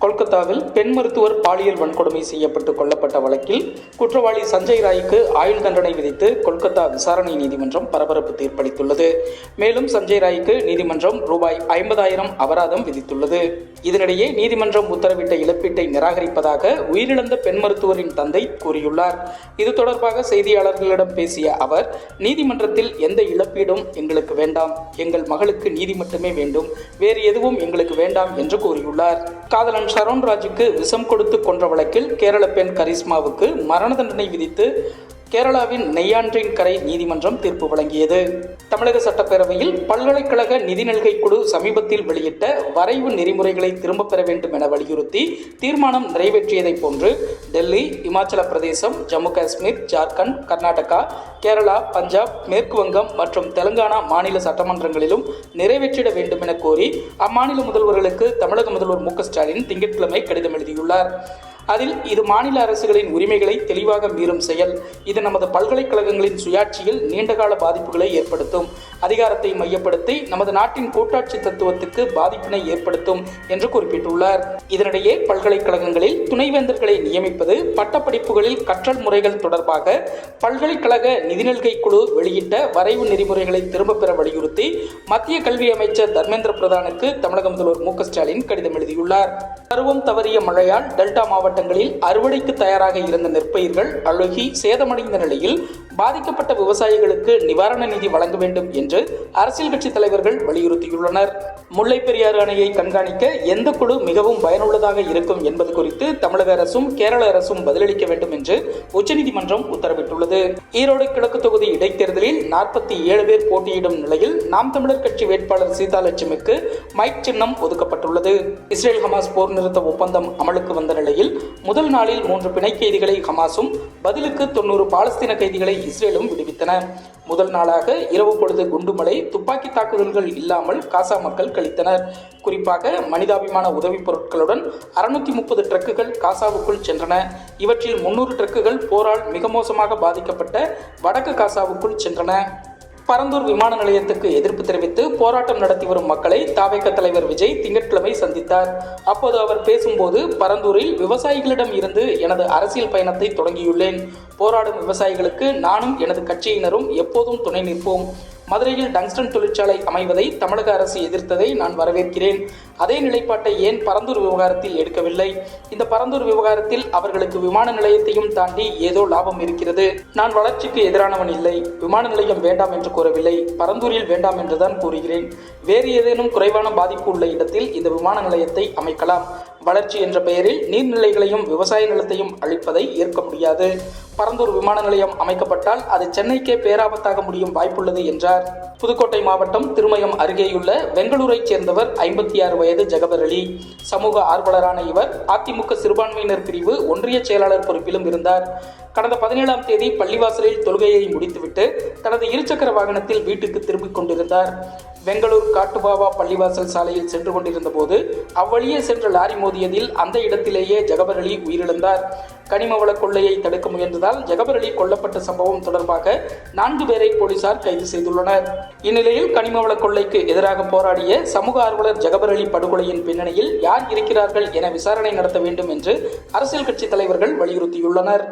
கொல்கத்தாவில் பெண் மருத்துவர் பாலியல் வன்கொடுமை செய்யப்பட்டு கொல்லப்பட்ட வழக்கில் குற்றவாளி சஞ்சய் ராய்க்கு ஆயுள் தண்டனை விதித்து கொல்கத்தா விசாரணை நீதிமன்றம் பரபரப்பு தீர்ப்பளித்துள்ளது. மேலும் சஞ்சய் ராய்க்கு நீதிமன்றம் ரூபாய் 50,000 அபராதம் விதித்துள்ளது. இதனிடையே நீதிமன்றம் உத்தரவிட்ட இழப்பீட்டை நிராகரிப்பதாக உயிரிழந்த பெண் மருத்துவரின் தந்தை கூறியுள்ளார். இது தொடர்பாக செய்தியாளர்களிடம் பேசிய அவர், நீதிமன்றத்தில் எந்த இழப்பீடும் எங்களுக்கு வேண்டாம், எங்கள் மகளுக்கு நீதி மட்டுமே வேண்டும், வேறு எதுவும் எங்களுக்கு வேண்டாம் என்று கூறியுள்ளார். காதலன் ஷரோன் ராஜுக்கு விஷம் கொடுத்து கொன்ற வழக்கில் கேரள பெண் கரிஸ்மாவுக்கு மரண தண்டனை விதித்து கேரளாவின் நெய்யாற்றின்கரை நீதிமன்றம் தீர்ப்பு வழங்கியது. தமிழக சட்டப்பேரவையில் பல்கலைக்கழக நிதி நல்கை குழு சமீபத்தில் வெளியிட்ட வரைவு நெறிமுறைகளை திரும்பப் பெற வேண்டும் என வலியுறுத்தி தீர்மானம் நிறைவேற்றியதை போன்று டெல்லி, இமாச்சல பிரதேசம், ஜம்மு காஷ்மீர், ஜார்க்கண்ட், கர்நாடகா, கேரளா, பஞ்சாப், மேற்கு வங்கம் மற்றும் தெலுங்கானா மாநில சட்டமன்றங்களிலும் நிறைவேற்றிட வேண்டும் என கோரி அம்மாநில முதல்வர்களுக்கு தமிழக முதல்வர் மு.க.ஸ்டாலின் திங்கட்கிழமை கடிதம் எழுதியுள்ளார். அதில் இது மாநில அரசுகளின் உரிமைகளை தெளிவாக மீறும் செயல், இது நமது பல்கலைக்கழகங்களின் சுயாட்சியில் நீண்டகால பாதிப்புகளை ஏற்படுத்தும், அதிகாரத்தை மையப்படுத்தி நமது நாட்டின் கூட்டாட்சி தத்துவத்துக்கு பாதிப்பினை ஏற்படுத்தும் என்று குறிப்பிட்டுள்ளார். இதனிடையே பல்கலைக்கழகங்களில் துணைவேந்தர்களை நியமிப்பது, பட்டப்படிப்புகளில் கற்றல் முறைகள் தொடர்பாக பல்கலைக்கழக நிதிநல்கை குழு வெளியிட்ட வரைவு நெறிமுறைகளை திரும்பப் பெற வலியுறுத்தி மத்திய கல்வி அமைச்சர் தர்மேந்திர பிரதானுக்கு தமிழக முதல்வர் மு.க.ஸ்டாலின் கடிதம் எழுதியுள்ளார். பருவம் தவறிய மழையால் டெல்டா மாவட்டங்களில் அறுவடைக்கு தயாராக இருந்த நெற்பயிர்கள் அழுகி சேதமடைந்த நிலையில் பாதிக்கப்பட்ட விவசாயிகளுக்கு நிவாரண நிதி வழங்க வேண்டும் என்று அரசியல் கட்சி தலைவர்கள் வலியுறுத்தியுள்ளனர். முல்லை பெரியாறு அணையை கண்காணிக்க எந்த குழு மிகவும் பயனுள்ளதாக இருக்கும் என்பது குறித்து தமிழக அரசும் கேரள அரசும் பதிலளிக்க வேண்டும் என்று உச்சநீதிமன்றம் உத்தரவிட்டுள்ளது. ஈரோடு கிழக்கு தொகுதி இடைத்தேர்தலில் 47 பேர் போட்டியிடும் நிலையில் நாம் தமிழர் கட்சி வேட்பாளர் சீதாலட்சுமிக்கு மைக் சின்னம் ஒதுக்கப்பட்டுள்ளது. இஸ்ரேல் ஹமாஸ் போர் நிறுத்த ஒப்பந்தம் அமலுக்கு வந்த நிலையில் முதல் நாளில் 3 பிணை கைதிகளை ஹமாஸும் பதிலுக்கு 90 பாலஸ்தீன கைதிகளை இஸ்ரேலும் விடுவித்தன. முதல் நாளாக இரவு பொழுது குண்டுமழை, துப்பாக்கி தாக்குதல்கள் இல்லாமல் காசா மக்கள் கழித்தனர். குறிப்பாக மனிதாபிமான உதவிப் பொருட்களுடன் 630 ட்ரக்குகள் காசாவுக்குள் சென்றன. இவற்றில் 300 ட்ரக்குகள் போரால் மிக மோசமாக பாதிக்கப்பட்ட வடக்கு காசாவுக்குள் சென்றன. பரந்தூர் விமான நிலையத்துக்கு எதிர்ப்பு தெரிவித்து போராட்டம் நடத்தி வரும் மக்களை தவேக தலைவர் விஜய் திங்கட்கிழமை சந்தித்தார். அப்போது அவர் பேசும்போது, பரந்தூரில் விவசாயிகளிடம் இருந்து எனது அரசியல் பயணத்தை தொடங்கியுள்ளேன். போராடும் விவசாயிகளுக்கு நானும் எனது கட்சியினரும் எப்போதும் துணை நிற்போம். மதுரையில் டங்ஸ்டன் தொழிற்சாலை அமைவதை தமிழக அரசு எதிர்த்ததை நான் வரவேற்கிறேன். அதே நிலைப்பாட்டை ஏன் பரந்தூர் விவகாரத்தில் எடுக்கவில்லை? இந்த பரந்தூர் விவகாரத்தில் அவர்களுக்கு விமான நிலையத்தையும் தாண்டி ஏதோ லாபம் இருக்கிறது. நான் வளர்ச்சிக்கு எதிரானவன் இல்லை, விமான நிலையம் வேண்டாம் என்று கூறவில்லை, பரந்தூரில் வேண்டாம் என்றுதான் கூறுகிறேன். வேறு ஏதேனும் குறைவான பாதிப்பு உள்ள இடத்தில் இந்த விமான நிலையத்தை அமைக்கலாம். வளர்ச்சி என்ற பெயரில் நீர்நிலைகளையும் விவசாய நிலத்தையும் அழிப்பதை ஏற்க முடியாது. பரந்தூர் விமான நிலையம் அமைக்கப்பட்டால் அது சென்னைக்கே பேராபத்தாக முடியும் வாய்ப்புள்ளது என்றார். புதுக்கோட்டை மாவட்டம் திருமயம் அருகேயுள்ள வெங்களூரைச் சேர்ந்தவர் 56 வயது ஜகபர் அலி. சமூக ஆர்வலரான இவர் அதிமுக சிறுபான்மையினர் பிரிவு ஒன்றிய செயலாளர் பொறுப்பிலும் இருந்தார். கடந்த 17ஆம் தேதி பள்ளிவாசலில் தொழுகையை முடித்துவிட்டு தனது இருசக்கர வாகனத்தில் வீட்டுக்கு திரும்பிக் கொண்டிருந்தார். பெங்களூர் காட்டுபாவா பள்ளிவாசல் சாலையில் சென்று கொண்டிருந்த போது அவ்வழியே சென்ற லாரி மோதியதில் அந்த இடத்திலேயே ஜகபர் அலி உயிரிழந்தார். கனிமவள கொள்ளையை தடுக்க முயன்றதால் ஜகபர் அலி கொல்லப்பட்ட சம்பவம் தொடர்பாக 4 பேரை போலீசார் கைது செய்துள்ளனர். இந்நிலையில் கனிமவள கொள்ளைக்கு எதிராக போராடிய சமூக ஆர்வலர் ஜகபர் அலி படுகொலையின் பின்னணியில் யார் இருக்கிறார்கள் என விசாரணை நடத்த வேண்டும் என்று அரசியல் கட்சி தலைவர்கள் வலியுறுத்தியுள்ளனர்.